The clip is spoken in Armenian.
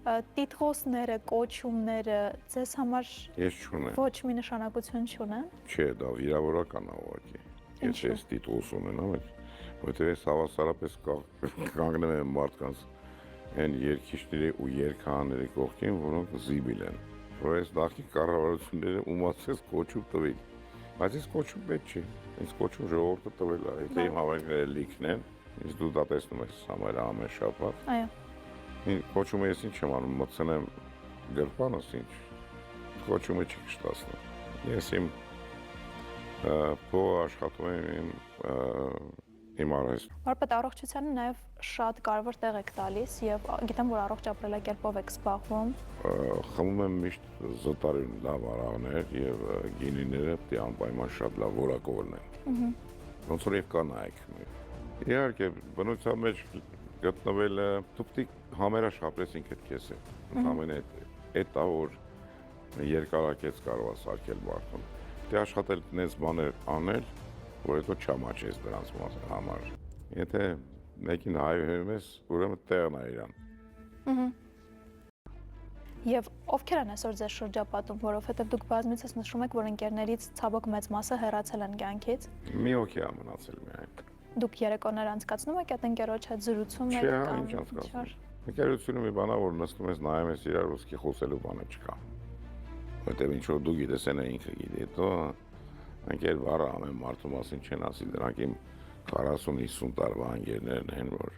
Տիտղոսները, կոչումները ձեզ համար Ես չունեմ։ ոչ մի նշանակություն չունեն։ Չէ, դա վիրավորական է ուղղակի։ Եթե ես տիտղոս ունենամ, որտեղ ես հավասարապես կանգնում եմ մարդկանց այն երկիչների ու երգահանների կողքին, որոնք զիբիլ են։ Որ այս նախի կառավարությունները ումացես կոչում տվին։ Բայց ես կոչում պետք չի։ Ինձ կոչում ժողովուրդը տվել է։ Եթե իմ հավաքները լիքն են, ինձ դու դա տեսնում ես համարը ամեն շաբաթ։ Այո։ Կոչումը ես ինչ եմ անում, մտցնեմ գրպանս ինչ։ Կոչումը չի կշտացնում։ Ես իմ փողը աշխատում եմ իմ արհեստ։ Վարպետ, առողջությանը նաև շատ կարևոր տեղ եք տալիս եւ գիտեմ, որ առողջ ապրելակերպով եք զբաղվում։ Խմում եմ միշտ զտարյուն լավ արաղներ եւ գինիները պետք է անպայման շատ լավ որակով լինեն։ Ոնց որ եւ կանայք։ Իհարկե, բնության մեջ գտնվելը դու պետք է համերաշխապրես ինքդ քեզ հետ։ Ընդհանրապես այդ է որ երկարակեց կարող է սարքել մարդուն։ Պետք է աշխատել նենց բաներ անել, որ հետո չամաչես դրանց համար։ Եթե մեկին հայհոյում ես, ուրեմն տեղն է իրան։ Եվ ովքեր են այսօր ձեզ շրջապատում, որովհետև դուք բազմիցս նշում եք, որ ընկերներից ցավոք մեծ մասը հեռացել են կյանքից։ Մի հոգի է մնացել միայն։ Դուք երեկոներ անցկացնում եք այդ ընկերոջ հետ զրուցում եք կամ ինչ անցկացնում։ Ընկերությունը մի բան է, որ նստում ես նայում ես իրար ոսկի խոսելու բանը չկա։ Որտեւ ինչ որ դու գիտես, այն ինքը գիտի, հետո ընկեր բառը ամեն մարդու մասին չեն ասի, դրանք իմ 40-50 տարվա ընկերներն են, որ